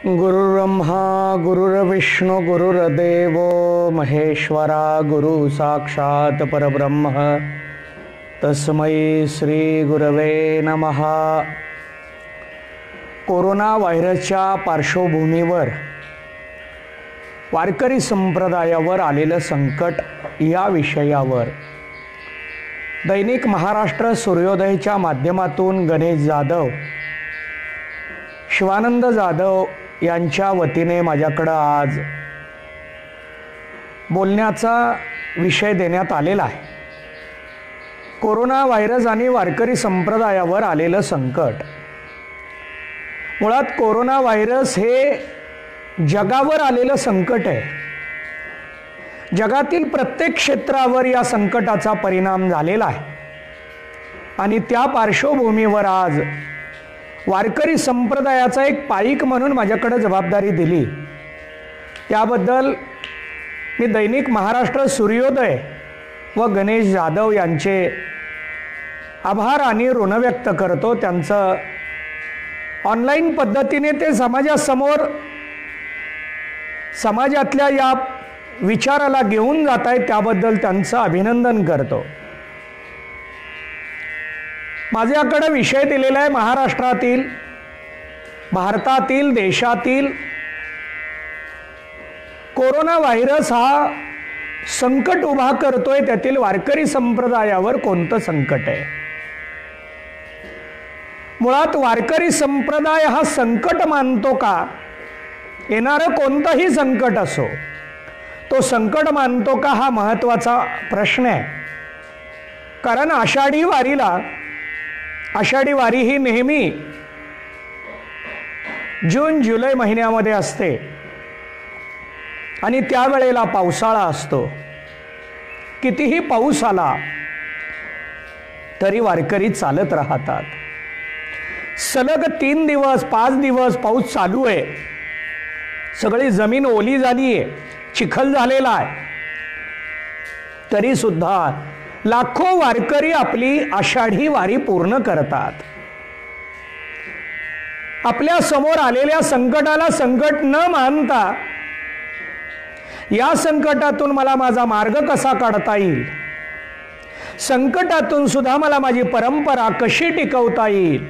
गुरुर्ब्रह्मा गुरुर्विष्णू गुरुर्देव महेश्वरा गुरु साक्षात परब्रह्म तस्मै श्री गुरवे नमः। कोरोना व्हायरसच्या पार्श्वभूमीवर वारकरी संप्रदायावर आलेलं संकट या विषयावर दैनिक महाराष्ट्र सूर्योदयच्या माध्यमातून गणेश जाधव, शिवानंद जाधव यांच्या वतीने माझ्याकडं आज बोलण्याचा विषय देण्यात आलेला आहे। कोरोना व्हायरस आणि वारकरी संप्रदायावर आलेलं संकट। मुळात कोरोना व्हायरस हे जगावर आलेलं संकट आहे। जगातील प्रत्येक क्षेत्रावर या संकटाचा परिणाम झालेला आहे आणि त्या पार्श्वभूमीवर आज वारकरी संप्रदायाचा एक पाईक म्हणून माझ्याकडे जबाबदारी दिली। त्याबद्दल मी दैनिक महाराष्ट्र सूर्योदय व गणेश जाधव यांचे आभार आणि ऋण व्यक्त करतो। त्यांचं ऑनलाईन पद्धतीने ते समाजासमोर समाजातल्या या विचाराला घेऊन जात आहेत, त्याबद्दल त्यांचं अभिनंदन करतो। माझ्याकडे विषय दिलेला आहे महाराष्ट्रातील, भारतातील, देशातील कोरोना व्हायरस हा संकट उभा करतोय, त्यातील वारकरी संप्रदायावर कोणतं संकट आहे। मुळात वारकरी संप्रदाय हा संकट मानतो का? येणारं कोणतंही संकट असो तो संकट मानतो का, हा महत्त्वाचा प्रश्न आहे। कारण आषाढी वारी ही नेहमी जून जुलै महिन्यामध्ये असते आणि त्यावेळेला पावसाळा असतो। कितीही पाऊस आला तरी वारकरी चालत राहतात। सलग 3 दिवस 5 दिवस पाऊस चालू आहे, सगळी जमीन ओली झाली आहे, चिखल झालेला आहे, तरी सुद्धा लाखो वारकरी आपली आषाढी वारी पूर्ण करतात। आपल्या समोर आलेल्या संकटाला संकट न मानता या संकटातून मला माझा मार्ग कसा काढता येईल, संकटातून सुद्धा मला माझी परंपरा कशी टिकवता येईल,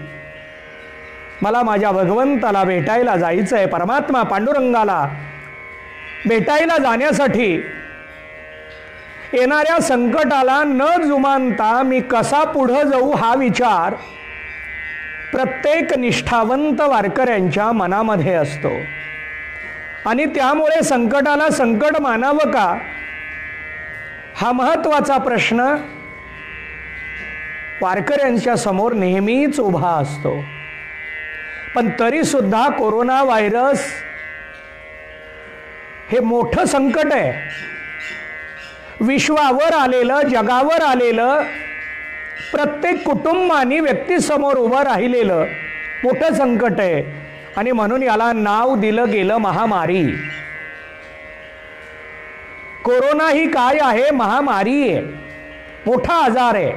मला माझ्या भगवंताला भेटायला जायचं आहे, परमात्मा पांडुरंगाला भेटायला जाण्यासाठी येणाऱ्या संकटाला न जुमानता मी कसा पुढे जाऊ हा विचार प्रत्येक निष्ठावंत वारकऱ्यांच्या मनामध्ये असतो आणि त्यामुळे संकटाला संकट मानावं का, हा महत्त्वाचा प्रश्न वारकऱ्यांच्या समोर नेहमीच उभा असतो। पण तरी सुद्धा कोरोना व्हायरस हे मोठं संकट आहे। विश्वावर आलेलं, जगावर आलेलं, प्रत्येक कुटुंबाने व्यक्तीसमोर उभं राहिलेलं मोठं संकट आहे आणि म्हणून याला नाव दिलं गेलं महामारी। कोरोना ही काय आहे? महामारी आहे, मोठा आजार आहे।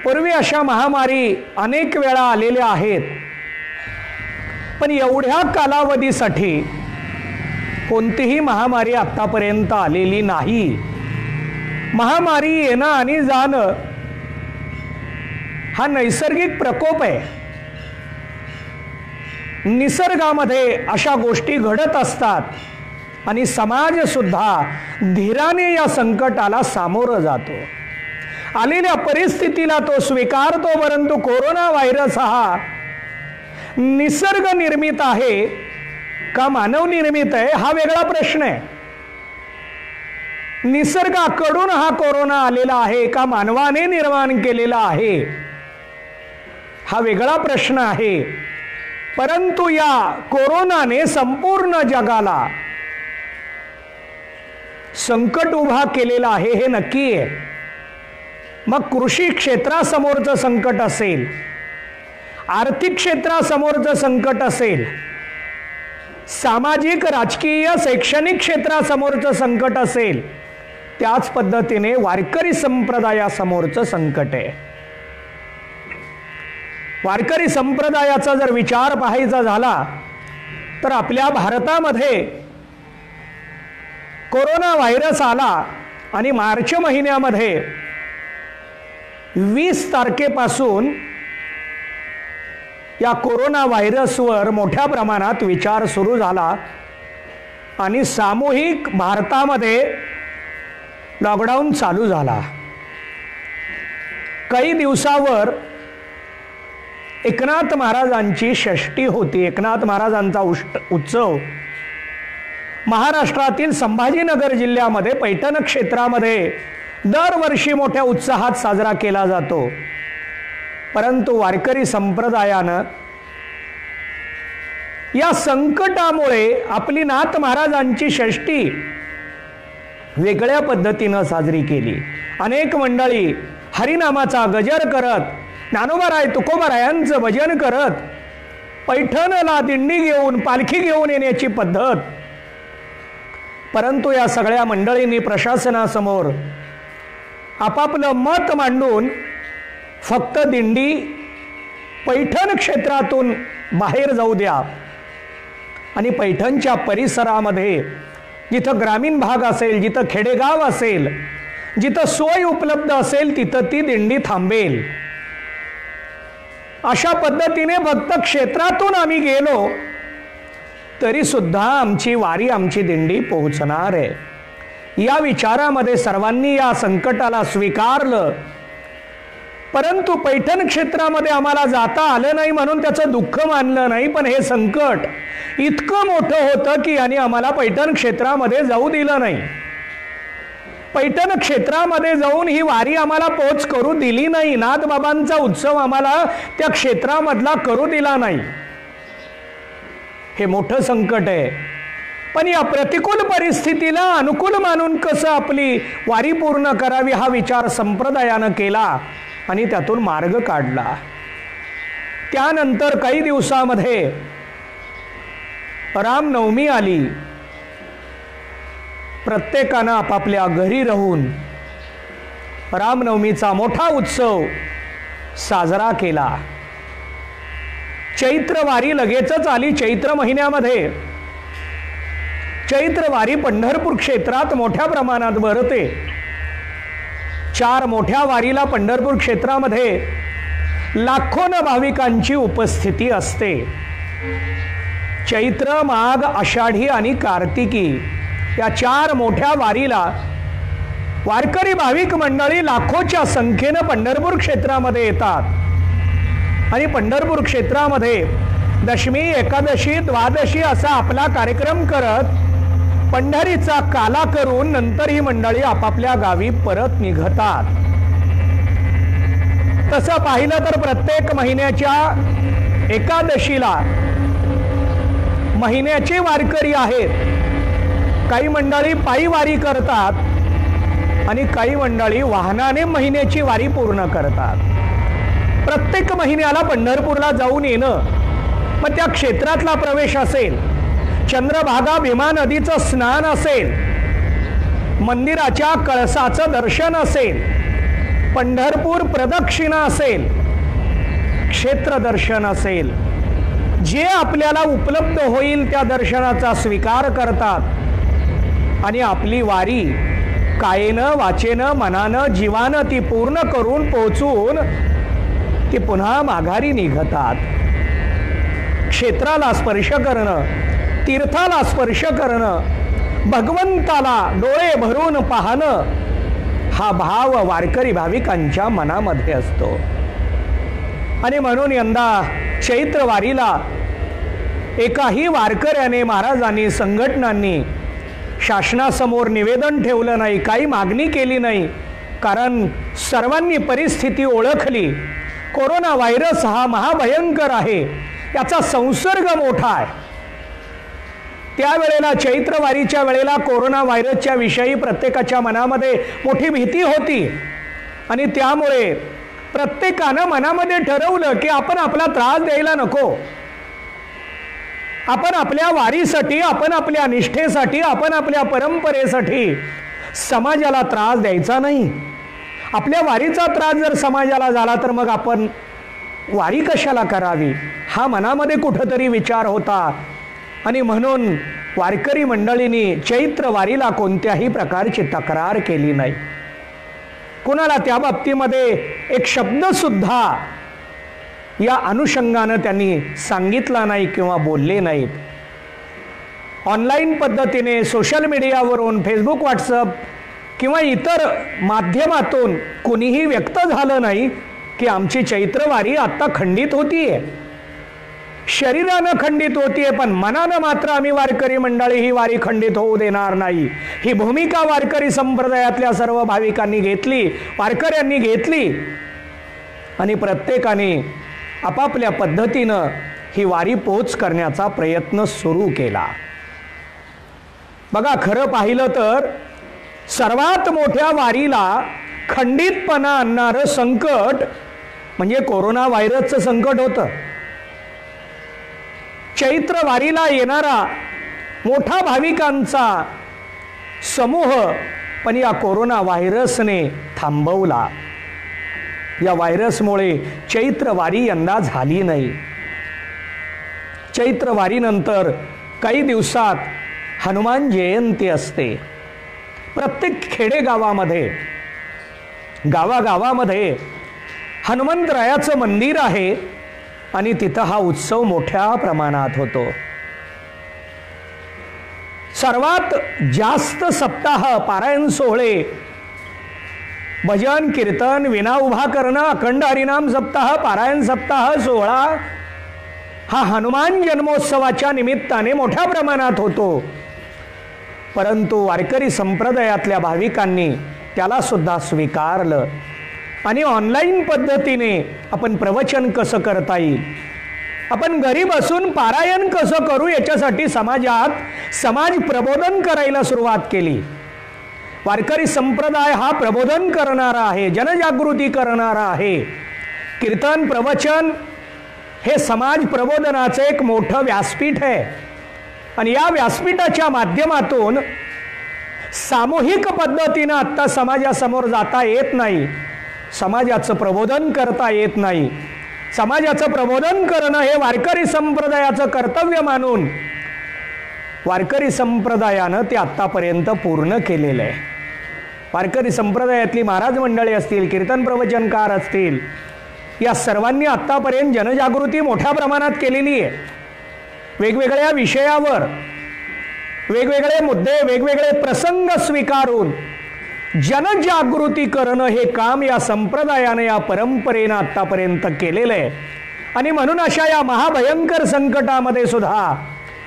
पूर्वी अशा महामारी अनेक वेळा आलेल्या आहेत, पण एवढ्या कालावधीसाठी कोणतीही महामारी आतापर्यंत आलेली नाही। महामारी येणं आणि जाणं हा नैसर्गिक प्रकोप आहे। निसर्गामध्ये अशा गोष्टी घडत असतात आणि समाज सुद्धा धीराने या संकटाला सामोरं जातो। आलेल्या परिस्थितीला तो स्वीकारतो, परंतु कोरोना व्हायरस हा निसर्ग निर्मित आहे का मानव निर्मित आहे हा वेगळा प्रश्न आहे। निसर्गाकडून हा कोरोना आलेला आहे का मानवाने निर्माण केलेला आहे हा वेगळा प्रश्न आहे। परंतु या कोरोनाने संपूर्ण जगाला संकट उभा केलेला आहे हे नक्की आहे। मग कृषी क्षेत्रासमोरचं संकट असेल, आर्थिक क्षेत्रासमोरचं संकट असेल, सामाजिक राजकीय शैक्षणिक क्षेत्रासमोरचं संकट असेल, त्याच पद्धतीने वारकरी संप्रदायासमोरचं संकट आहे। वारकरी संप्रदायाचा जर विचार पाहायचा झाला तर आपल्या भारतामध्ये कोरोना व्हायरस आला आणि मार्च महिन्यामध्ये 20 तारखेपासून या कोरोना व्हायरसवर मोठ्या प्रमाणात विचार सुरू झाला आणि सामूहिक भारतामध्ये लॉकडाऊन चालू झाला। काही दिवसावर एकनाथ महाराजांची षष्टी होती। एकनाथ महाराजांचा उत्सव महाराष्ट्रातील संभाजीनगर जिल्ह्यामध्ये पैठण क्षेत्रामध्ये दरवर्षी मोठ्या उत्साहात साजरा केला जातो। परंतु वारकरी संप्रदायानं या संकटामुळे आपली नाथ महाराजांची षष्टी वेगळ्या पद्धतीनं साजरी केली। अनेक मंडळी हरिनामाचा गजर करत, ज्ञानोबाराय तुकोबारायांचं भजन करत पैठणला दिंडी घेऊन पालखी घेऊन येण्याची पद्धत। परंतु या सगळ्या मंडळींनी प्रशासनासमोर आपापलं मत मांडून फक्त दिंडी पैठण क्षेत्रातून बाहेर जाऊ द्या आणि पैठणच्या परिसरामध्ये जिथं ग्रामीण भाग असेल, जिथं खेडेगाव असेल, जिथं सोय उपलब्ध असेल तिथं ती दिंडी थांबेल। अशा पद्धतीने फक्त क्षेत्रातून आम्ही गेलो तरी सुद्धा आमची वारी, आमची दिंडी पोहोचणार आहे। या विचारामध्ये सर्वांनी या संकटाला स्वीकारलं। परंतु पैठण क्षेत्रामध्ये आम्हाला जाता आलं नाही म्हणून त्याचं दुःख मानलं नाही, पण हे संकट इतकं मोठं होतं की याने आम्हाला पैठण क्षेत्रामध्ये जाऊ दिलं नाही। पैठण क्षेत्रामध्ये जाऊन ही वारी आम्हाला पोच करू दिली नाही। नाथबाबांचा उत्सव आम्हाला त्या क्षेत्रामधला करू दिला नाही। हे मोठं संकट आहे। पण या प्रतिकूल परिस्थितीला अनुकूल मानून कसं आपली वारी पूर्ण करावी हा विचार संप्रदायानं केला आणि त्यातून मार्ग काढला। त्यानंतर काही दिवसामध्ये रामनवमी आली। प्रत्येकानं आपापल्या घरी राहून रामनवमीचा मोठा उत्सव साजरा केला। चैत्र वारी लगेचच आली। चैत्र महिन्यामध्ये चैत्र वारी पंढरपूर क्षेत्रात मोठ्या प्रमाणात भरते। 4 मोठ्या वारीला पंढरपूर क्षेत्रामध्ये लाखों भाविकांची उपस्थिती असते। चैत्र, माघ, आषाढी आणि कार्तिकी या 4 मोठ्या वारीला वारकरी भाविक मंडळी लाखोच्या संख्येनं पंढरपूर क्षेत्रामध्ये येतात आणि पंढरपूर क्षेत्रामध्ये दशमी, एकादशी, द्वादशी असा आपला कार्यक्रम करत पंढरीचा काला करून नंतर ही मंडळी आपापल्या गावी परत निघतात। तसं पाहिलं तर प्रत्येक महिन्याच्या एकादशीला महिन्याचे वारकरी आहेत। काही मंडळी पायी वारी करतात आणि काही मंडळी वाहनाने महिन्याची वारी पूर्ण करतात। प्रत्येक महिन्याला पंढरपूरला जाऊन येणं, मग त्या क्षेत्रातला प्रवेश असेल, चंद्रभागा भीमा नदीचं स्नान असेल, मंदिराच्या कळसाचं दर्शन असेल, पंढरपूर प्रदक्षिणा असेल, क्षेत्र दर्शन असेल, जे आपल्याला उपलब्ध होईल त्या दर्शनाचा स्वीकार करतात आणि आपली वारी कायेनं, वाचेनं, मनानं, जीवानं ती पूर्ण करून पोहोचून ती पुन्हा माघारी निघतात। क्षेत्राला स्पर्श करणं, तीर्थाला स्पर्श करणं, भगवंताला डोळे भरून पाहणं हा भाव वारकरी भाविकांच्या मनामध्ये असतो। आणि म्हणून यंदा चैत्र वारीला एकाही वारकऱ्याने, महाराजांनी, संघटनांनी शासनासमोर निवेदन ठेवलं नाही, काही मागणी केली नाही, कारण सर्वांनी परिस्थिती ओळखली। कोरोना व्हायरस हा महाभयंकर आहे, याचा संसर्ग मोठा आहे। त्यावेळेला चैत्रवारीच्या वेळेला कोरोना व्हायरसच्या विषयी प्रत्येकाच्या मनामध्ये मोठी भीती होती आणि त्यामुळे प्रत्येकानं मनामध्ये ठरवलं की आपण आपला त्रास द्यायला नको। आपण आपल्या वारीसाठी, आपण आपल्या निष्ठेसाठी, आपण आपल्या परंपरेसाठी समाजाला त्रास द्यायचा नाही। आपल्या वारीचा त्रास जर समाजाला झाला तर मग आपण वारी कशाला करावी हा मनामध्ये कुठेतरी विचार होता। आणि म्हणून वारकरी मंडळींनी चैत्र वारीला कोणत्याही प्रकारची तक्रार केली नाही. कोणाला त्या बाबतीमध्ये एक शब्दसुद्धा या अनुषंगानं त्यांनी सांगितला नाही किंवा बोलले नाहीत. ऑनलाईन पद्धतीने सोशल मीडियावरून फेसबुक व्हॉट्सअप किंवा इतर माध्यमातून कोणीही व्यक्त झालं नाही की आमची चैत्रवारी आत्ता खंडित होतीये. शरीरानं खंडित होतीये, पण मनानं मात्र आम्ही वारकरी मंडळी ही वारी खंडित होऊ देणार नाही, ही भूमिका वारकरी संप्रदायातल्या सर्व भाविकांनी घेतली, वारकऱ्यांनी घेतली आणि प्रत्येकाने आपापल्या पद्धतीनं ही वारी पोच करण्याचा प्रयत्न सुरू केला. बघा, खरं पाहिलं तर सर्वात मोठ्या वारीला खंडितपणा आणणारं संकट म्हणजे कोरोना व्हायरसचं संकट होतं. चैत्र वारीला येणारा मोठा भाविकांचा समूह पण या कोरोना व्हायरसने थांबवला. या व्हायरसमुळे चैत्र वारी यंदा झाली नाही. चैत्र वारीनंतर काही दिवसात हनुमान जयंती असते. प्रत्येक खेडेगावामध्ये गावागावामध्ये हनुमंतरायाचं मंदिर आहे आणि तिथं हा उत्सव मोठ्या प्रमाणात होतो. सर्वात जास्त सप्ताह पारायण सोहळे, भजन कीर्तन, विना उभा करणं, अखंड हरिनाम सप्ताह, पारायण सप्ताह सोहळा हा हनुमान जन्मोत्सवाच्या निमित्ताने मोठ्या प्रमाणात होतो. परंतु वारकरी संप्रदायातल्या भाविकांनी त्याला सुद्धा स्वीकारलं आणि ऑनलाईन पद्धतीने आपण प्रवचन कसं करता येईल, आपण घरी बसून पारायण कसं करू याच्यासाठी समाजात समाज प्रबोधन करायला सुरुवात केली. वारकरी संप्रदाय हा प्रबोधन करणारा आहे, जनजागृती करणारा आहे. कीर्तन प्रवचन हे समाज प्रबोधनाचं एक मोठं व्यासपीठ आहे आणि या व्यासपीठाच्या माध्यमातून सामूहिक पद्धतीनं आत्ता समाजासमोर जाता येत नाही, समाजाचं प्रबोधन करता येत नाही. समाजाचं प्रबोधन करणं हे वारकरी संप्रदायाचं कर्तव्य मानून वारकरी संप्रदायानं ते आत्तापर्यंत पूर्ण केलेलं आहे. वारकरी संप्रदायातली महाराज मंडळी असतील, कीर्तन प्रवचनकार असतील, या सर्वांनी आत्तापर्यंत जनजागृती मोठ्या प्रमाणात केलेली आहे. वेगवेगळ्या विषयावर वेगवेगळे मुद्दे, वेगवेगळे प्रसंग स्वीकारून जनजागृती करणं हे काम या संप्रदायाने, या परंपरेनं आत्तापर्यंत केलेलं आहे. आणि म्हणून अशा या महाभयंकर संकटामध्ये सुद्धा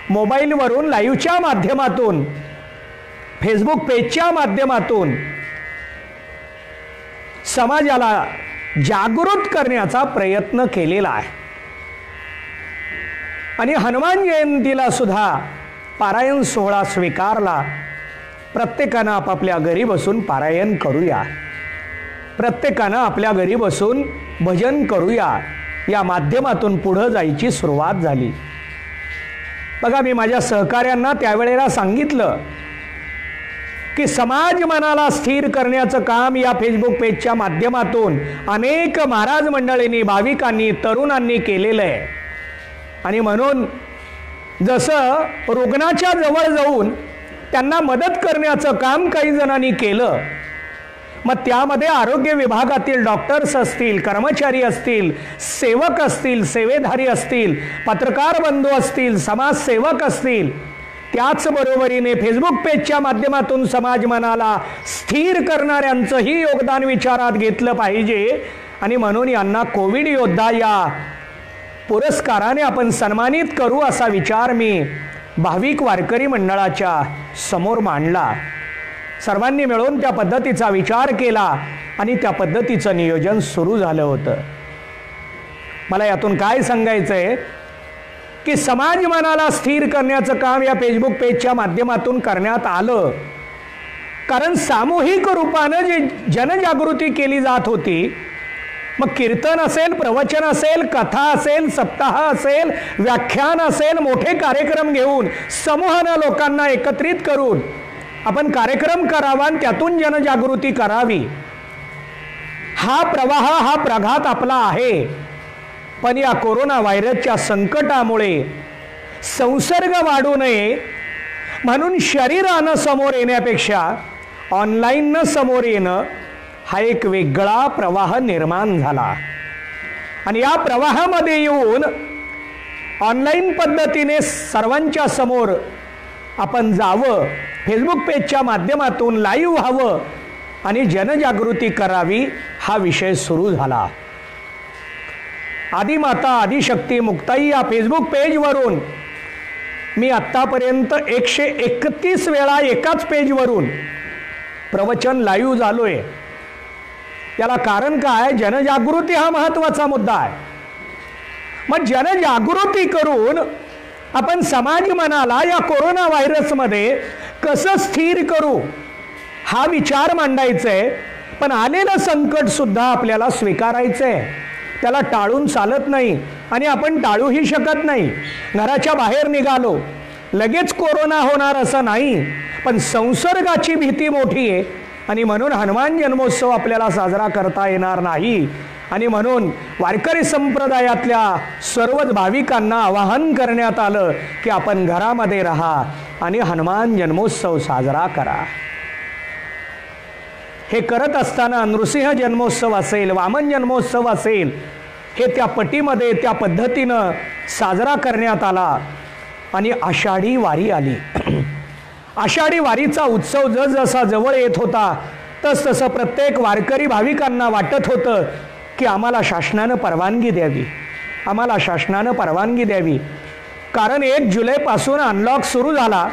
मोबाईलवरून लाईव्हच्या माध्यमातून, फेसबुक पेजच्या माध्यमातून समाजाला जागृत करण्याचा प्रयत्न केलेला आहे. आणि हनुमान जयंतीला सुद्धा पारायण सोहळा स्वीकारला. प्रत्येकानं आपापल्या घरी बसून पारायण करूया, प्रत्येकानं आपल्या घरी बसून भजन करूया, या माध्यमातून पुढं जायची सुरुवात झाली. बघा, मी माझ्या सहकाऱ्यांना त्यावेळेला सांगितलं की समाज मनाला स्थिर करण्याचं काम या फेसबुक पेजच्या माध्यमातून अनेक महाराज मंडळींनी, भाविकांनी, तरुणांनी केलेलं आहे. आणि म्हणून जसं रुग्णाच्या जवळ जाऊन त्यांना मदत करण्याचं काम काही जणांनी केलं, मग त्यामध्ये आरोग्य विभागातील डॉक्टर्स असतील, कर्मचारी असतील, सेवक असतील, सेवेधारी असतील, पत्रकार बंधू असतील, समाजसेवक असतील, त्याचबरोबरीने फेसबुक पेजच्या माध्यमातून समाज मनाला स्थिर करणाऱ्यांचंही योगदान विचारात घेतलं पाहिजे. आणि म्हणून यांना कोविड योद्धा या पुरस्काराने आपण सन्मानित करू असा विचार मी भाविक वारकरी मंडळाच्या समोर मांडला. सर्वांनी मिळून त्या पद्धतीचा विचार केला आणि त्या पद्धतीचं नियोजन सुरू झालं होतं. मला यातून काय सांगायचंय की समाज मनाला स्थिर करण्याचं काम या फेसबुक पेजच्या माध्यमातून करण्यात आलं, कारण सामूहिक रूपानं जे जनजागृती केली जात होती, मग कीर्तन असेल, प्रवचन असेल, कथा असेल, सप्ताह असेल, व्याख्यान असेल, मोठे कार्यक्रम घेऊन समूहानं लोकांना एकत्रित करून आपण कार्यक्रम करावा आणि त्यातून जनजागृती करावी. हा प्रवाह, हा प्रघात आपला आहे. पण या कोरोना व्हायरसच्या संकटामुळे संसर्ग वाढू नये म्हणून शरीरानं समोर येण्यापेक्षा ऑनलाईननं समोर येणं हा एक वेगळा प्रवाह निर्माण झाला. आणि या प्रवाहामध्ये येऊन ऑनलाईन पद्धतीने सर्वांच्या समोर आपण जावं, फेसबुक पेजच्या माध्यमातून लाईव्ह व्हावं आणि जनजागृती करावी, हा विषय सुरू झाला. आदिमाता आदिशक्ती मुक्ताई या फेसबुक पेजवरून मी आत्तापर्यंत 131 वेळा एकाच पेजवरून प्रवचन लाईव्ह झालोय. याला कारण काय? जनजागृती हा महत्त्वाचा मुद्दा आहे. मग जनजागृती करून आपण समाज मनाला या कोरोना व्हायरसमध्ये कसं स्थिर करू हा विचार मांडायचा आहे. पण आलेलं संकट सुद्धा आपल्याला स्वीकारायचं आहे, त्याला टाळून चालत नाही आणि आपण टाळूही शकत नाही. घराच्या बाहेर निघालो लगेच कोरोना होणार असं नाही, पण संसर्गाची भीती मोठी आहे आणि म्हणून हनुमान जन्मोत्सव आपल्याला साजरा करता येणार नाही. आणि म्हणून वारकरी संप्रदायातल्या सर्वच भाविकांना आवाहन करण्यात आलं की आपण घरामध्ये राहा आणि हनुमान जन्मोत्सव साजरा करा. हे करत असताना नृसिंह जन्मोत्सव असेल, वामन जन्मोत्सव असेल, हे त्या पटीमध्ये त्या पद्धतीनं साजरा करण्यात आला. आणि आषाढी वारी आली. आषाढी वारीचा उत्सव जसजसा जवळ येत होता तसतसं प्रत्येक वारकरी भाविकांना वाटत होतं की आम्हाला शासनानं परवानगी द्यावी, आम्हाला शासनानं परवानगी द्यावी. कारण 1 जुलैपासून अनलॉक सुरू झाला.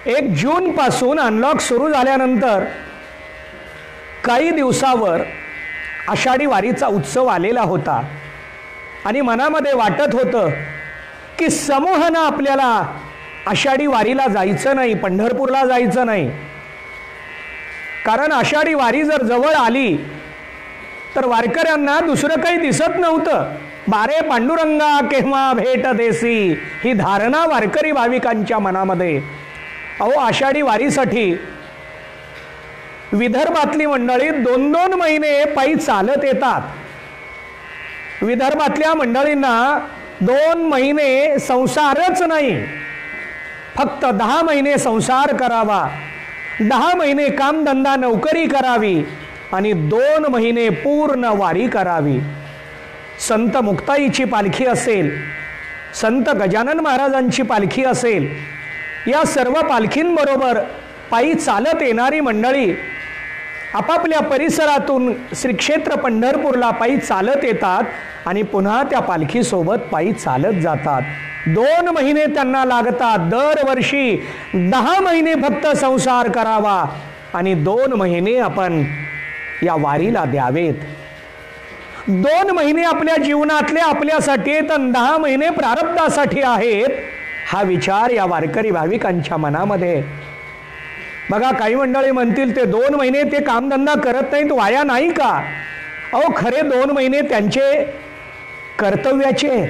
1 जूनपासून अनलॉक सुरू झाल्यानंतर काही दिवसावर आषाढी वारीचा उत्सव आलेला होता आणि मनामध्ये वाटत होतं की समूहानं आपल्याला आषाढी वारीला जायचं नाही, पंढरपूरला जायचं नाही. कारण आषाढी वारी जर जवळ आली तर वारकऱ्यांना दुसरं काही दिसत नव्हतं. बारे पांडुरंगा केव्हा भेट देसी ही धारणा वारकरी भाविकांच्या मनामध्ये. अहो, आषाढी वारीसाठी विदर्भातली मंडळी 2-2 महिने पायी चालत येतात. विदर्भातल्या मंडळींना 2 महिने संसारच नाही, फक्त 10 महिने संसार करावा, 10 महिने कामधंदा नोकरी करावी आणि 2 महिने पूर्ण वारी करावी. संत मुक्ताईची पालखी असेल, संत गजानन महाराजांची पालखी असेल, या सर्व पालखींबरोबर पायी चालत येणारी मंडळी आपापल्या परिसरातून श्री क्षेत्र पंढरपूरला पायी चालत येतात आणि पुन्हा त्या पालखीसोबत पायी चालत जातात. 2 महिने त्यांना लागतात. दरवर्षी 10 महिने फक्त संसार करावा आणि 2 महिने आपण या वारीला द्यावेत. 2 महिने आपल्या जीवनातले आपल्यासाठी तर 10 महिने प्रारब्धासाठी आहेत, हा विचार या वारकरी भाविकांच्या मनामध्ये. बघा, काही मंडळी म्हणतील ते 2 महिने ते कामधंदा करत नाहीत, वाया नाही का? अहो, खरे 2 महिने त्यांचे कर्तव्याचे आहेत.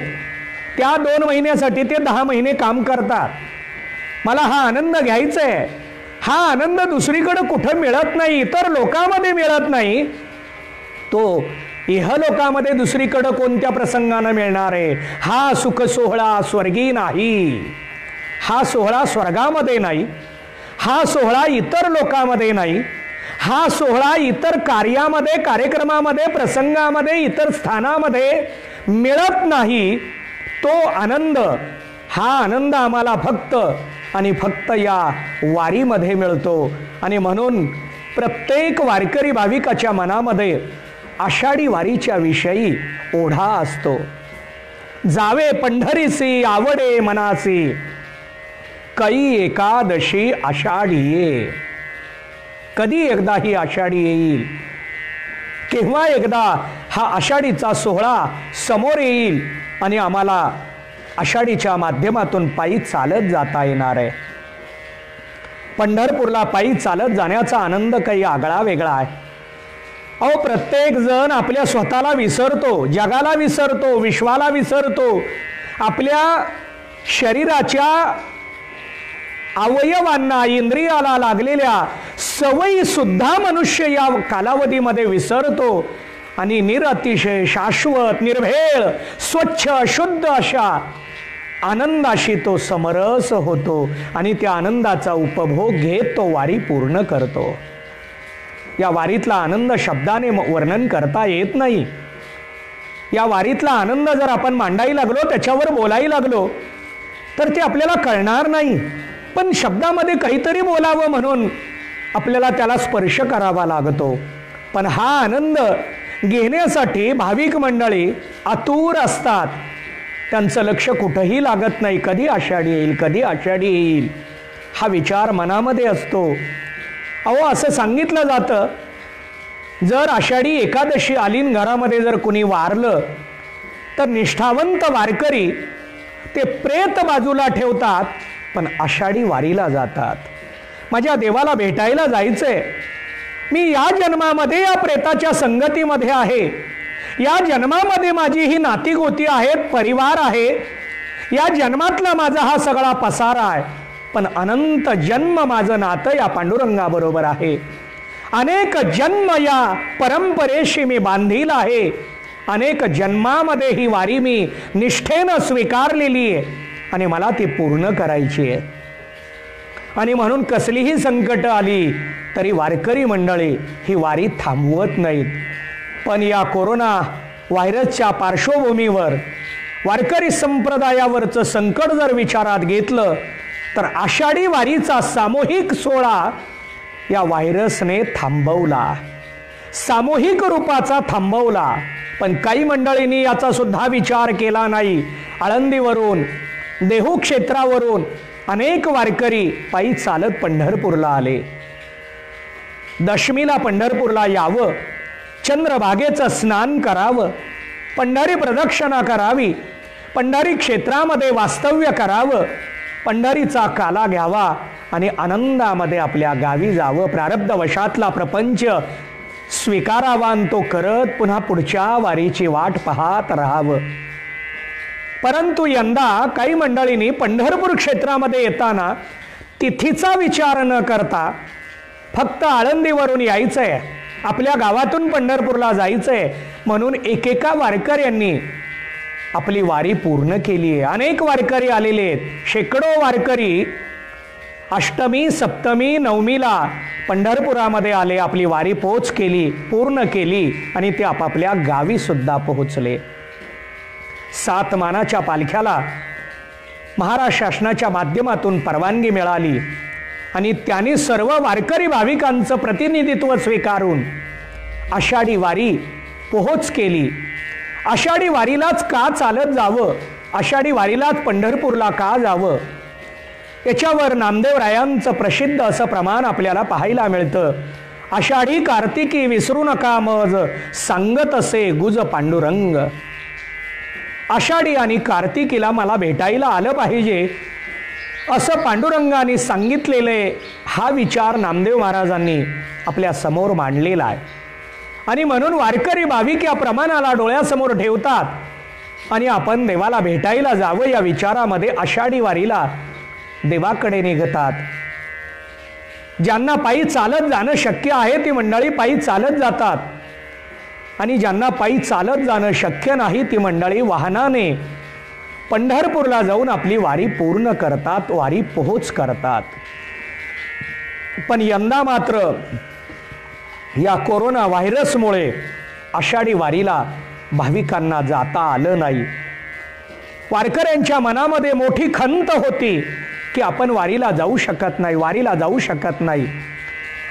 त्या 2 महिन्यासाठी ते 10 महिने काम करतात. मला हा आनंद घ्यायचा आहे. हा आनंद दुसरीकडे कुठं मिळत नाही, इतर लोकांमध्ये मिळत नाही. तो इहलोकामध्ये दुसरीकडे कोणत्या प्रसंगाने मिळणार आहे? हा सुख सोहळा स्वर्गी नाही, हा सोहळा स्वर्गामध्ये नाही, हा सोहळा इतर लोकांमध्ये नाही, हा सोहळा इतर कार्यामध्ये, कार्यक्रमामध्ये, प्रसंगामध्ये, इतर स्थानामध्ये मिळत नाही. तो आनंद, हा आनंद आम्हाला फक्त आणि फक्त या वारीमध्ये मिळतो. आणि म्हणून प्रत्येक वारकरी भाविकाच्या मनामध्ये आषाढी वारीच्या विषयी ओढा असतो. जावे पंढरीसी आवडे मनासी, कै एकादशी आषाढी ये. कधी एकदा ही आषाढी येईल, केव्हा एकदा हा आषाढीचा सोहळा समोर येईल आणि आम्हाला आषाढीच्या माध्यमातून पायी चालत जाता येणार आहे. पंढरपूरला पायी चालत जाण्याचा आनंद काही आगळा वेगळा आहे. अहो, प्रत्येक जण आपल्या स्वतःला विसरतो, जगाला विसरतो, विश्वाला विसरतो. आपल्या शरीराच्या अवयवांना, इंद्रियाला लागलेल्या सवयी सुद्धा मनुष्य या कालावधीमध्ये विसरतो आणि निरतिशय शाश्वत, निर्भेळ, स्वच्छ, शुद्ध अशा आनंदाशी तो समरस होतो आणि त्या आनंदाचा उपभोग घेत तो वारी पूर्ण करतो. या वारीतला आनंद शब्दाने वर्णन करता येत नाही. या वारीतला आनंद जर आपण मांडायला लागलो, त्याच्यावर बोलायला लागलो, तर ते आपल्याला कळणार नाही. पण शब्दामध्ये काहीतरी बोलावं म्हणून आपल्याला त्याला स्पर्श करावा लागतो. पण हा आनंद घेण्यासाठी भाविक मंडळी आतुर असतात. त्यांचं लक्ष कुठंही लागत नाही. कधी आषाढी येईल, कधी आषाढी येईल हा विचार मनामध्ये असतो. अहो, असं सांगितलं जातं, जर आषाढी एकादशी आली घरामध्ये जर कुणी वारलं तर निष्ठावंत वारकरी ते प्रेत बाजूला ठेवतात, पण आषाढी वारीला जातात. माझ्या देवाला भेटायला जायचंय, मी या जन्मामध्ये या प्रेताच्या संगतीमध्ये आहे, या जन्मामध्ये माझी ही नातीगोती आहेत, परिवार आहे, या जन्मातला माझा हा सगळा पसारा आहे, पण अनंत जन्म माझं नातं या पांडुरंगाबरोबर आहे. अनेक जन्म या परंपरेशी मी बांधील आहे. अनेक जन्मामध्ये ही वारी मी निष्ठेनं स्वीकारलेली आहे आणि मला ती पूर्ण करायची आहे. आणि म्हणून कसलीही संकट आली तरी वारकरी मंडळी ही वारी थांबवत नाहीत. पण या कोरोना व्हायरसच्या पार्श्वभूमीवर वारकरी संप्रदायावरचं संकट जर विचारात घेतलं तर आषाढी वारीचा सामूहिक सोहळा या व्हायरसने थांबवला, सामूहिक रूपाचा थांबवला. पण काही मंडळींनी याचा सुद्धा विचार केला नाही. आळंदीवरून, देहू क्षेत्रावरून अनेक वारकरी पायी चालत पंढरपूरला आले. दशमीला पंढरपूरला यावं, चंद्रभागेचं स्नान करावं, पंढरी प्रदक्षिणा करावी, पंढरी क्षेत्रामध्ये वास्तव्य करावं, पंढरीचा काला घ्यावा आणि आनंदामध्ये आपल्या गावी जावं. प्रारब्धवशातला प्रपंच स्वीकारावा, तो करत पुन्हा पुढच्या वारीची वाट पाहत राहावं. परंतु यंदा काही मंडळींनी पंढरपूर क्षेत्रामध्ये येताना तिथीचा विचार न करता फक्त आळंदीवरून यायचंय, आपल्या गावातून पंढरपूरला जायचंय म्हणून एकेका वारकऱ्यांनी आपली वारी पूर्ण केली आहे. अनेक वारकरी आलेले आहेत. शेकडो वारकरी अष्टमी, सप्तमी, नवमीला पंढरपुरामध्ये आले, आपली वारी पोच केली, पूर्ण केली आणि ते आपापल्या गावी सुद्धा पोहोचले. 7 मानाच्या पालख्याला महाराष्ट्र शासनाच्या माध्यमातून परवानगी मिळाली आणि त्यांनी सर्व वारकरी भाविकांचं प्रतिनिधित्व स्वीकारून आषाढी वारी पोहोच केली. आषाढी वारीलाच का चालत जावं, आषाढी वारीलाच पंढरपूरला का जावं, याच्यावर नामदेवरायांचं प्रसिद्ध असं प्रमाण आपल्याला पाहायला मिळतं. आषाढी कार्तिकी विसरू नका मज, सांगत असे गुज पांडुरंग. आषाढी आणि कार्तिकीला मला भेटायला आलं पाहिजे असं पांडुरंगाने सांगितलेले हा विचार नामदेव महाराजांनी आपल्या समोर मांडलेला आहे. आणि म्हणून वारकरी भाविक या प्रमाणाला डोळ्यासमोर ठेवतात आणि आपण देवाला भेटायला जावं या विचारामध्ये आषाढी वारीला देवाकडे निघतात. ज्यांना पायी चालत जाणं शक्य आहे ती मंडळी पायी चालत जातात आणि ज्यांना पायी चालत जाणं शक्य नाही ती मंडळी वाहनाने पंढरपूरला जाऊन आपली वारी पूर्ण करतात, वारी पोहोच करतात. पण यंदा मात्र या कोरोना व्हायरसमुळे आषाढी वारीला भाविकांना जाता आलं नाही. वारकऱ्यांच्या मनामध्ये मोठी खंत होती की आपण वारीला जाऊ शकत नाही, वारीला जाऊ शकत नाही.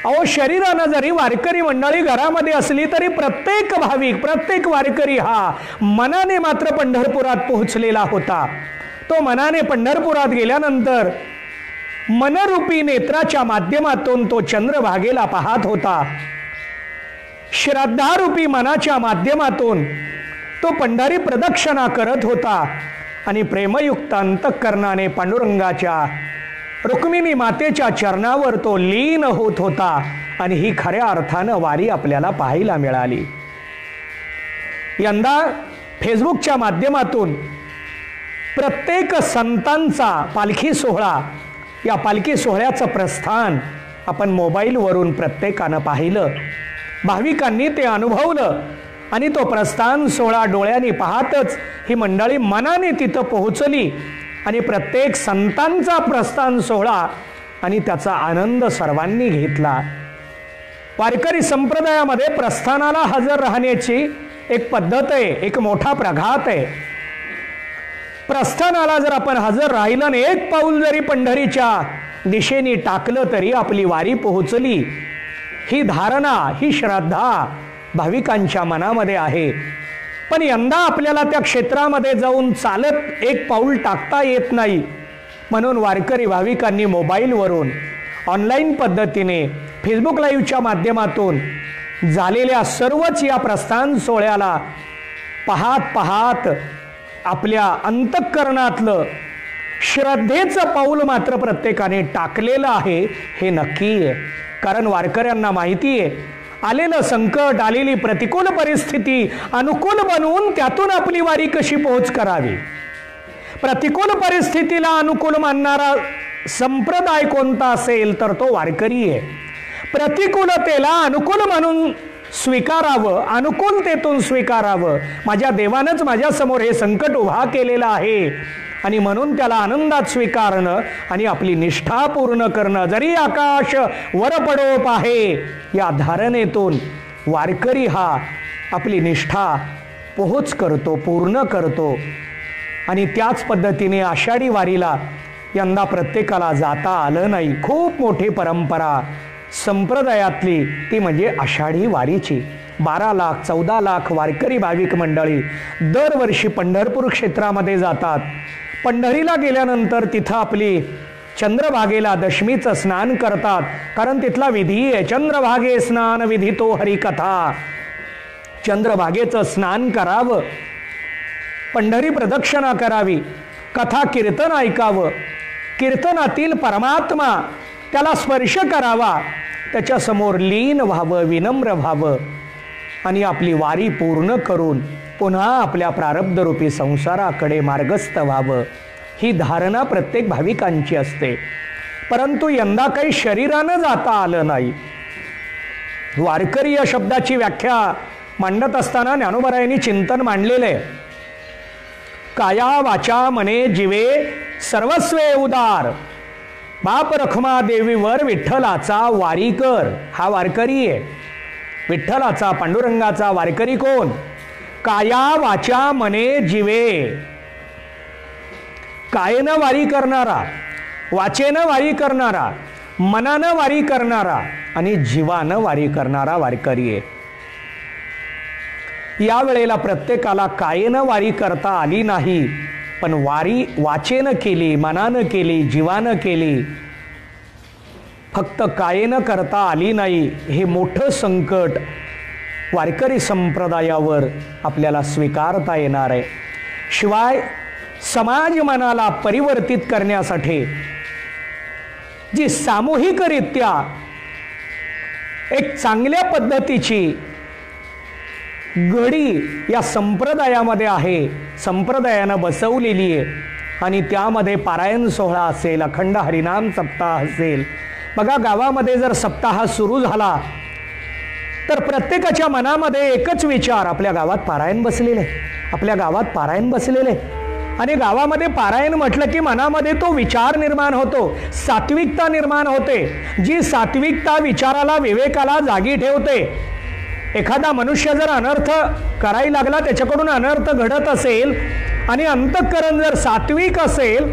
अहो, शरीरानं जरी वारकरी मंडळी घरामध्ये असली तरी प्रत्येक भाविक, प्रत्येक वारकरी हा मनाने मात्र पंढरपुरात पोहोचलेला होता. तो मनाने पंढरपुरात गेल्यानंतर मनरूपी नेत्राच्या माध्यमातून तो चंद्रभागेला पाहत होता. श्रद्धारूपी मनाच्या माध्यमातून तो पंढरी प्रदक्षिणा करत होता आणि प्रेमयुक्त अंतःकरणाने पांडुरंगाच्या, रुक्मिणी मातेच्या चरणावर तो लीन होत होता. आणि ही खऱ्या अर्थानं वारी आपल्याला पाहायला मिळाली. यंदा फेसबुकच्या माध्यमातून प्रत्येक संतांचा पालखी सोहळा, या पालखी सोहळ्याचं प्रस्थान आपण मोबाईलवरून प्रत्येकानं पाहिलं, भाविकांनी ते अनुभवलं आणि तो प्रस्थान सोहळा डोळ्यांनी पाहतच ही मंडळी मनाने तिथं पोहोचली आणि प्रत्येक संतांचा प्रस्थान सोहळा आणि त्याचा आनंद सर्वांनी घेतला. वारकरी संप्रदायामध्ये प्रस्थानाला हजर राहण्याची एक पद्धत आहे, एक मोठा प्रघात आहे. प्रस्थानाला जर आपण हजर राहिलं आणि एक पाऊल जरी पंढरीच्या दिशेने टाकलं तरी आपली वारी पोहोचली, ही धारणा, ही श्रद्धा भाविकांच्या मनामध्ये आहे. पण यंदा आपल्याला त्या क्षेत्रामध्ये जाऊन चालत एक पाऊल टाकता येत नाही, म्हणून वारकरी भाविकांनी मोबाईलवरून ऑनलाईन पद्धतीने फेसबुक लाईव्हच्या माध्यमातून झालेल्या सर्वच या प्रस्थान सोहळ्याला पाहत पाहत आपल्या अंतःकरणातलं श्रद्धेचं पाऊल मात्र प्रत्येकाने टाकलेलं आहे, हे नक्की आहे. कारण वारकऱ्यांना माहिती आहे, आलेलं संकट, आलेली प्रतिकूल परिस्थिती अनुकूल बनवून त्यातून आपली वारी कशी पोहोच करावी. प्रतिकूल परिस्थितीला अनुकूल मानणारा संप्रदाय कोणता असेल तर तो वारकरी आहे. प्रतिकूलतेला अनुकूल म्हणून स्वीकारावं, अनुकूलतेतून स्वीकारावं. माझ्या देवानंच माझ्यासमोर हे संकट उभा केलेलं आहे आणि म्हणून त्याला आनंदात स्वीकारणं आणि आपली निष्ठा पूर्ण करणं. जरी आकाश वरपडोप आहे, या धारणेतून वारकरी हा आपली निष्ठा पोहोच करतो, पूर्ण करतो. आणि त्याच पद्धतीने आषाढी वारीला यंदा प्रत्येकाला जाता आलं नाही. खूप मोठी परंपरा संप्रदायातली ती म्हणजे आषाढी वारीची. 12 लाख 14 लाख वारकरी भाविक मंडळी दरवर्षी पंढरपूर क्षेत्रामध्ये जातात. पंढरीला गेल्यानंतर तिथं आपली चंद्रभागेला दशमीचं स्नान करतात, कारण तिथला विधी आहे. चंद्रभागे स्नान विधितो हरिकथा. चंद्रभागेचं स्नान करावं, पंढरी प्रदक्षिणा करावी, कथा कीर्तन ऐकावं, कीर्तनातील परमात्मा त्याला स्पर्श करावा, त्याच्यासमोर लीन व्हावं, विनम्र व्हावं आणि आपली वारी पूर्ण करून पुन्हा आपल्या प्रारब्धरूपी संसाराकडे मार्गस्थ व्हावं. ही धारणा प्रत्येक भाविकांची असते. परंतु यंदा काही शरीरानं जाता आलं नाही. वारकरी या शब्दाची व्याख्या मांडत असताना ज्ञानोबरायांनी चिंतन मांडलेलं आहे. काया वाचा मने जीवे सर्वस्वे उदार, बाप रखमा देवीवर विठ्ठलाचा वारीकर. हा वारकरी आहे. विठ्ठलाचा, पांडुरंगाचा वारकरी कोण? काया वाचा मने जीवे. कायेनं वारी करणारा, वाचेनं वारी करणारा, मनानं वारी करणारा आणि जीवानं वारी करणारा वारकरी आहे. या वेळेला प्रत्येकाला कायेनं वारी करता आली नाही, पण वारी वाचेनं केली, मनानं केली, जीवानं केली. फक्त कायेनं करता आली नाही, हे मोठं संकट वारकरी संप्रदायावर आपल्याला स्वीकारता येणार आहे. शिवाय समाज मनाला परिवर्तित करण्यासाठी जी सामूहिकरित्या एक चांगल्या पद्धतीची घडी या संप्रदायामध्ये आहे, संप्रदायानं बसवलेली आहे. आणि त्यामध्ये पारायण सोहळा असेल, अखंड हरिनाम सप्ताह असेल. बघा, गावामध्ये जर सप्ताह सुरू झाला तर प्रत्येकाच्या मनामध्ये एकच विचार, आपल्या गावात पारायण बसलेले, आपल्या गावात पारायण बसलेले. आणि गावामध्ये पारायण म्हटलं की मनामध्ये तो विचार निर्माण होतो, सात्विकता निर्माण होते. जी सात्विकता विचाराला, विवेकाला जागी ठेवते. एखादा मनुष्य जर अनर्थ करायला लागला, त्याच्याकडून अनर्थ घडत असेल आणि अंतःकरण जर सात्विक असेल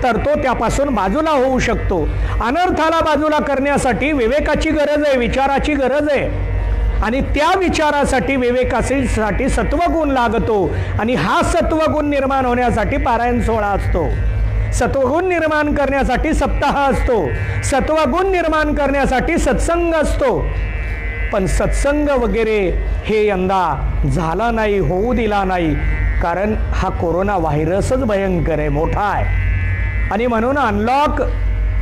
तर तो त्यापासून बाजूला होऊ शकतो. अनर्थाला बाजूला करण्यासाठी विवेकाची गरज आहे, विचाराची गरज आहे. आणि त्या विचारासाठी, विवेकासाठी सत्वगुण लागतो. आणि हा सत्वगुण निर्माण होण्यासाठी पारायण सोहळा असतो. सत्वगुण निर्माण करण्यासाठी सप्ताह असतो. सत्वगुण निर्माण करण्यासाठी सत्संग असतो. पण सत्संग वगैरे हे यंदा झाला नाही, होऊ दिला नाही. कारण हा कोरोना व्हायरसच भयंकर आहे, मोठा आहे. आणि म्हणून अनलॉक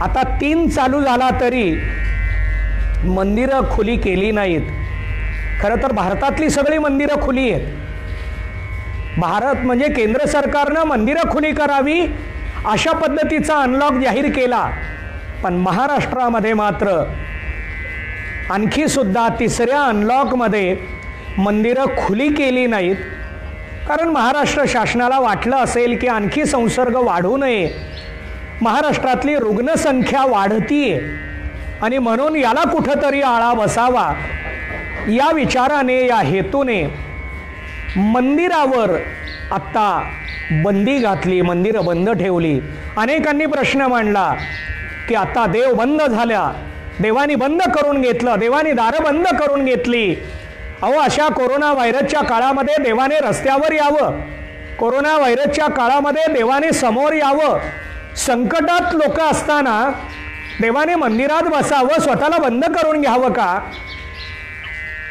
आता 3 चालू झाला तरी मंदिरं खुली केली नाहीत. खरं तर भारतातली सगळी मंदिरं खुली आहेत. भारत म्हणजे केंद्र सरकारनं मंदिरं खुली करावी अशा पद्धतीचा अनलॉक जाहीर केला. पण महाराष्ट्रामध्ये मात्र आणखी सुद्धा 3ऱ्या अनलॉकमध्ये मंदिरं खुली केली नाहीत. कारण महाराष्ट्र शासनाला वाटलं असेल की आणखी संसर्ग वाढू नये, महाराष्ट्रातली रुग्णसंख्या वाढतीये आणि म्हणून याला कुठंतरी आळा बसावा या विचाराने, या हेतूने मंदिरावर आत्ता बंदी घातली, मंदिरं बंद ठेवली. अनेकांनी प्रश्न मांडला की आता देव बंद झाल्या, देवानी बंद करून घेतलं, देवानी दारं बंद करून घेतली. अहो, अशा कोरोना व्हायरसच्या काळामध्ये देवाने रस्त्यावर यावं, कोरोना व्हायरसच्या काळामध्ये देवाने समोर यावं. संकटात लोक असताना देवाने मंदिरात बसावं, स्वतःला बंद करून घ्यावं का?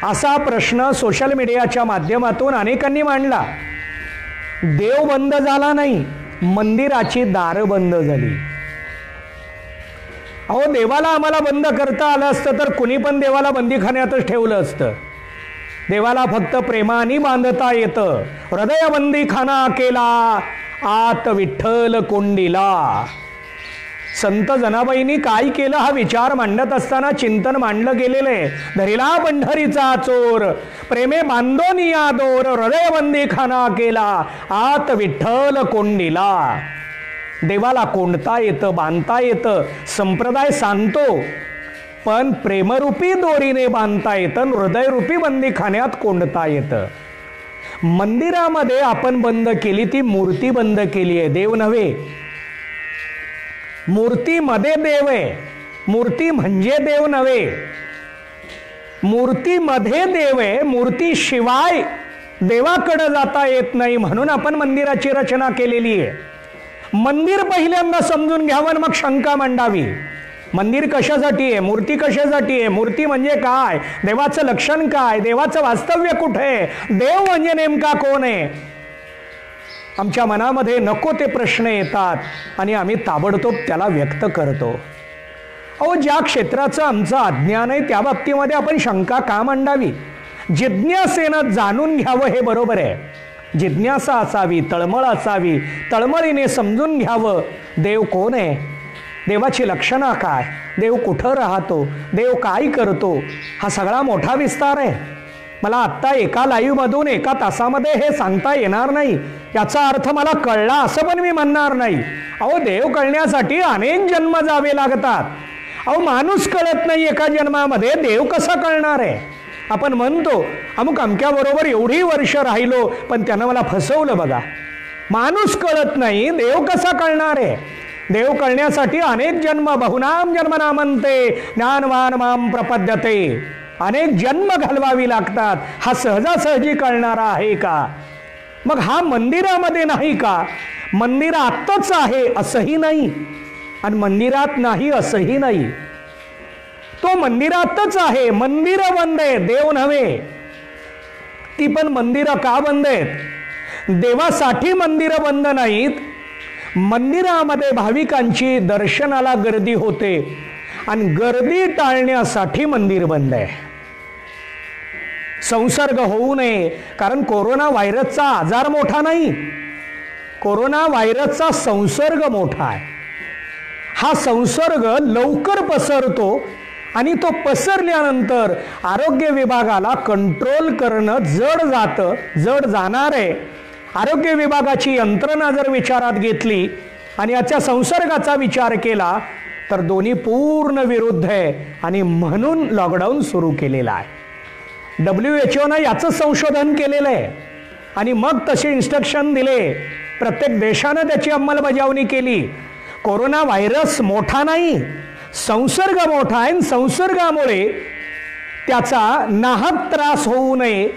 असा प्रश्न सोशल मीडियाच्या माध्यमातून अनेकांनी मांडला. देव बंद झाला नाही, मंदिराची दारं बंद झाली. अहो, देवाला आम्हाला बंद करता आलं असतं तर कुणी पण देवाला बंदीखान्यातच ठेवलं असतं. देवाला फक्त प्रेमाने बांधता येतं. हृदयबंदी खाना केला, आत विठ्ठल कोंडीला. संत जनाबाईंनी काय केलं हा विचार मांडत असताना चिंतन मांडलं गेलेलं आहे. धरिला पंढरीचा चोर, प्रेमे बांधोनिया दोर, हृदयबंदी खाना केला, आत विठ्ठल कोंडीला. देवाला कोंडता येतं, बांधता येतं, संप्रदाय सांगतो, पण प्रेमरूपी दोरीने बांधता येतं, हृदयरूपी बंदीखान्यात कोंडता येतं. मंदिरामध्ये आपण बंद केली ती मूर्ती बंद केली आहे, देव नव्हे. मूर्तीमध्ये देव आहे, मूर्ती म्हणजे देव नव्हे. मूर्तीमध्ये देव आहे, मूर्ती शिवाय देवाकडे जाता येत नाही, म्हणून आपण मंदिराची रचना केलेली आहे. मंदिर पहिल्यांदा समजून घ्यावं, मग शंका मांडावी. मंदिर कशासाठी आहे, मूर्ती कशासाठी आहे, मूर्ती म्हणजे काय, देवाचं लक्षण काय, देवाचं वास्तव्य कुठे आहे, देव म्हणजे नेमका कोण आहे. आमच्या मनामध्ये नको ते प्रश्न येतात आणि आम्ही ताबडतोब त्याला व्यक्त करतो. अहो, ज्या क्षेत्राचं आमचं अज्ञान आहे त्या बाबतीमध्ये आपण शंका का मांडावी? जिज्ञासेनं जाणून घ्यावं हे बरोबर आहे. जिज्ञासा असावी, तळमळ असावी, तळमळीने समजून घ्यावं देव कोण आहे, देवाची लक्षणं काय, देव कुठं राहतो, देव काय करतो. हा सगळा मोठा विस्तार आहे. मला आत्ता एका लाईव्हमधून एका तासामध्ये हे सांगता येणार नाही. याचा अर्थ मला कळला असं पण मी म्हणणार नाही. अहो, देव कळण्यासाठी अनेक जन्म जावे लागतात. अहो, माणूस कळत नाही एका जन्मामध्ये, देव कसा कळणार आहे? आपण म्हणतो अमुक अमक्याबरोबर एवढी वर्ष राहिलो पण त्यानं मला फसवलं. बघा, माणूस कळत नाही, देव कसा कळणार आहे? देव कळण्यासाठी अनेक जन्म, बहुनाम जन्मनामंते ज्ञानवान माम प्रपद्यते, अनेक जन्म घालवावी लागतात. हा सहजासहजी कळणारा आहे का? मग हा मंदिरामध्ये नाही का? मंदिरातच आहे असंही नाही आणि मंदिरात नाही असंही नाही. तो मंदिरातच आहे. मंदिर बंद आहे, देव नव्हे. ती पण मंदिरं का बंद आहेत? देवासाठी मंदिरं बंद नाहीत. मंदिरामध्ये भाविकांची दर्शनाला गर्दी होते आणि गर्दी टाळण्यासाठी मंदिर बंद आहे. संसर्ग होऊ नये, कारण कोरोना व्हायरसचा आजार मोठा नाही, कोरोना व्हायरसचा संसर्ग मोठा आहे. हा संसर्ग लवकर पसरतो आणि तो पसरल्यानंतर आरोग्य विभागाला कंट्रोल करणं जड जाणार आहे. आरोग्य विभागाची यंत्रणा जर विचारात घेतली आणि याच्या संसर्गाचा विचार केला तर दोन्ही पूर्ण विरुद्ध आहे आणि म्हणून लॉकडाऊन सुरू केलेला आहे. WHO याचं संशोधन केलेलं आहे आणि मग तसे इन्स्ट्रक्शन दिले. प्रत्येक देशानं त्याची अंमलबजावणी केली. कोरोना व्हायरस मोठा नाही, संसर्ग मोठा आहे. संसर्गामुळे त्याचा नाहक त्रास होऊ नये,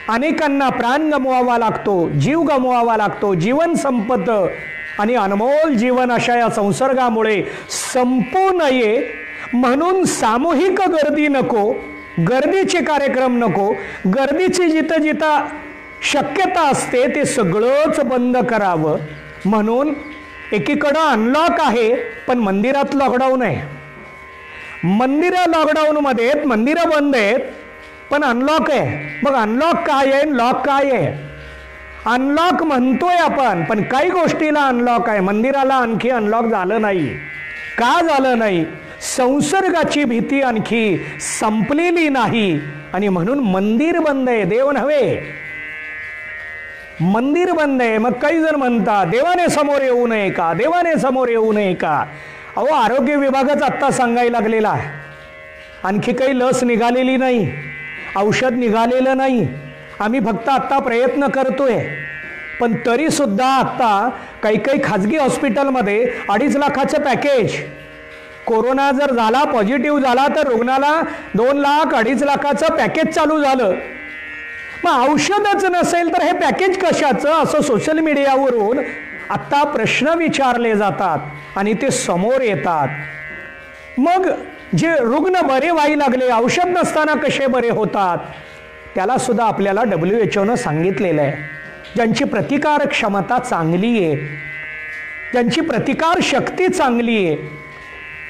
अनेकांना प्राण गमवावा लागतो, जीव गमवावा लागतो, जीवन संपतं आणि अनमोल जीवन अशा या संसर्गामुळे संपू नये म्हणून सामूहिक गर्दी नको, गर्दीचे कार्यक्रम नको, गर्दीची जिथं जिथं शक्यता असते ते सगळंच बंद करावं. म्हणून एकीकडं अनलॉक आहे पण मंदिरात लॉकडाऊन आहे. मंदिरं लॉकडाऊनमध्ये आहेत, मंदिरं बंद आहेत पण अनलॉक आहे. मग अनलॉक काय आहे, लॉक काय आहे? अनलॉक म्हणतोय आपण पण काही गोष्टीला अनलॉक आहे, मंदिराला आणखी अनलॉक झालं नाही. का झालं नाही? संसर्गाची भीती आणखी संपलेली नाही आणि म्हणून मंदिर बंद आहे, देव नव्हे. मंदिर बंद आहे. मग काही जण म्हणतात देवाने समोर येऊ नये का, देवाने समोर येऊ नये का. अहो, आरोग्य विभागच आत्ता सांगायला लागलेला आहे. आणखी काही लस निघालेली नाही, औषध निघालेलं नाही. आम्ही फक्त आत्ता प्रयत्न करतोय. पण तरीसुद्धा आत्ता काही काही खाजगी हॉस्पिटलमध्ये 2.5 लाखाचं पॅकेज. कोरोना जर झाला, पॉझिटिव्ह झाला तर रुग्णाला 2 लाख 2.5 लाखाचं पॅकेज चालू झालं. मग औषधच नसेल तर हे पॅकेज कशाचं, असं सोशल मीडियावरून आत्ता प्रश्न विचारले जातात आणि ते समोर येतात. मग जे रुग्ण बरे व्हायला लागले, औषध नसताना कसे बरे होतात, त्याला सुद्धा आपल्याला WHO सांगितलेलं आहे. ज्यांची प्रतिकार क्षमता चांगली आहे, ज्यांची प्रतिकार शक्ती चांगली आहे,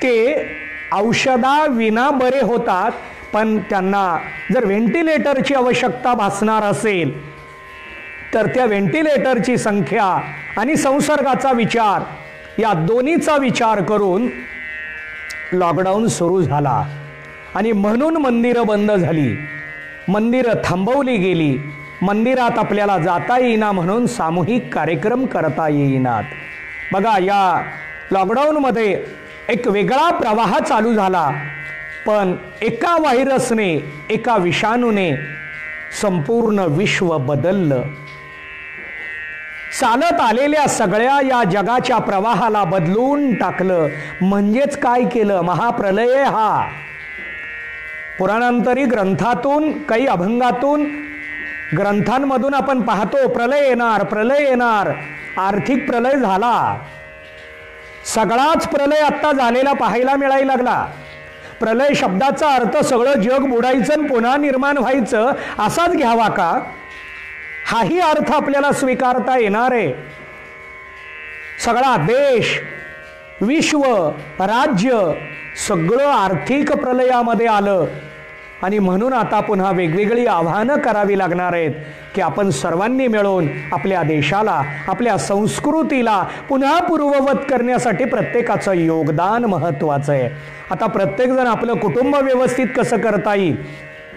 ते औषधाविना बरे होतात. पण त्यांना जर व्हेंटिलेटरची आवश्यकता भासणार असेल तर त्या व्हेंटिलेटरची संख्या आणि संसर्गाचा विचार, या दोन्हीचा विचार करून लॉकडाऊन सुरू झाला. आणि म्हणून मंदिरं बंद झाली, मंदिरं थांबवली गेली. मंदिरात आपल्याला जाता येईना म्हणून सामूहिक कार्यक्रम करता येईनात. बघा, या लॉकडाऊनमध्ये एक वेगळा प्रवाह चालू झाला. पण एका व्हायरसने, एका विषाणूने संपूर्ण विश्व बदललं. चालत आलेल्या सगळ्या या जगाच्या प्रवाहाला बदलून टाकलं. म्हणजेच काय केलं? महाप्रलय हा. पुराणांतरी ग्रंथातून, काही अभंगातून, ग्रंथांमधून आपण पाहतो प्रलय येणार, प्रलय येणार. आर्थिक प्रलय झाला. सगळाच प्रलय आत्ता झालेला पाहायला मिळायला लागला. प्रलय शब्दाचा अर्थ सगळं जग बुडायचं पुन्हा निर्माण व्हायचं असाच घ्यावा का? हाही अर्थ आपल्याला स्वीकारता येणार आहे. सगळा देश, विश्व, राज्य सगळं आर्थिक प्रलयामध्ये आलं. आणि म्हणून आता पुन्हा वेगवेगळी आव्हानं करावी लागणार आहेत की आपण सर्वांनी मिळून आपल्या देशाला, आपल्या संस्कृतीला पुन्हा पूर्ववत करण्यासाठी प्रत्येकाचं योगदान महत्त्वाचं आहे. आता प्रत्येकजण आपलं कुटुंब व्यवस्थित कसं करता येईल,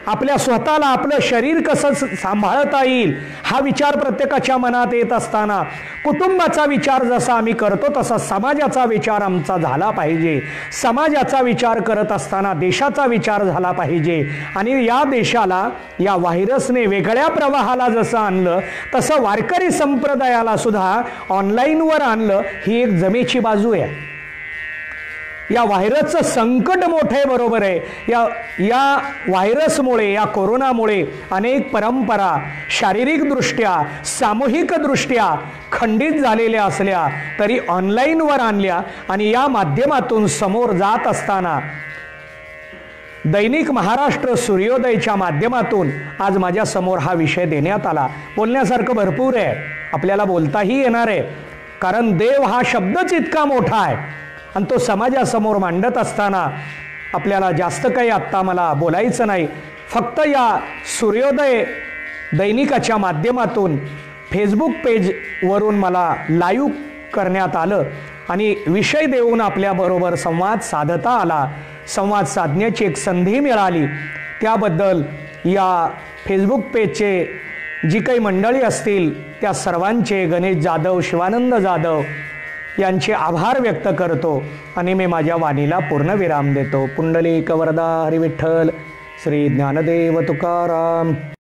आपल्या स्वतःला, आपलं शरीर कसं सांभाळता येईल, हा विचार प्रत्येकाच्या मनात येत असताना कुटुंबाचा विचार जसा आम्ही करतो तसा समाजाचा विचार आमचा झाला पाहिजे. समाजाचा विचार करत असताना देशाचा विचार झाला पाहिजे. आणि या देशाला या व्हायरसने वेगळ्या प्रवाहाला जसं आणलं तसं वारकरी संप्रदायाला सुद्धा ऑनलाईनवर आणलं. ही एक जमेची बाजू आहे. या व्हायरसचं संकट मोठे बरोबर आहे. या व्हायरसमुळे, या कोरोनामुळे अनेक परंपरा शारीरिकदृष्ट्या, सामूहिकदृष्ट्या खंडित झालेल्या असल्या तरी ऑनलाईनवर आणल्या. आणि या माध्यमातून समोर जात असताना दैनिक महाराष्ट्र सूर्योदयच्या माध्यमातून आज माझ्या समोर हा विषय देण्यात आला. बोलण्यासारखं भरपूर आहे, आपल्याला बोलताही येणार आहे. कारण देव हा शब्दच इतका मोठा आहे आणि तो समाजासमोर मांडत असताना आपल्याला जास्त काही आत्ता मला बोलायचं नाही. फक्त या सूर्योदय दैनिकाच्या माध्यमातून फेसबुक पेजवरून मला लाईव्ह करण्यात आलं आणि विषय देऊन आपल्याबरोबर संवाद साधता आला. संवाद साधण्याची एक संधी मिळाली. त्याबद्दल या फेसबुक पेजचे जी काही मंडळी असतील त्या सर्वांचे, गणेश जाधव, शिवानंद जाधव यांचे आभार व्यक्त करतो आणि मी माझ्या वाणीला पूर्णविराम देतो. पुंडलिक वरदा हरी विठ्ठल, श्री ज्ञानदेव तुकाराम.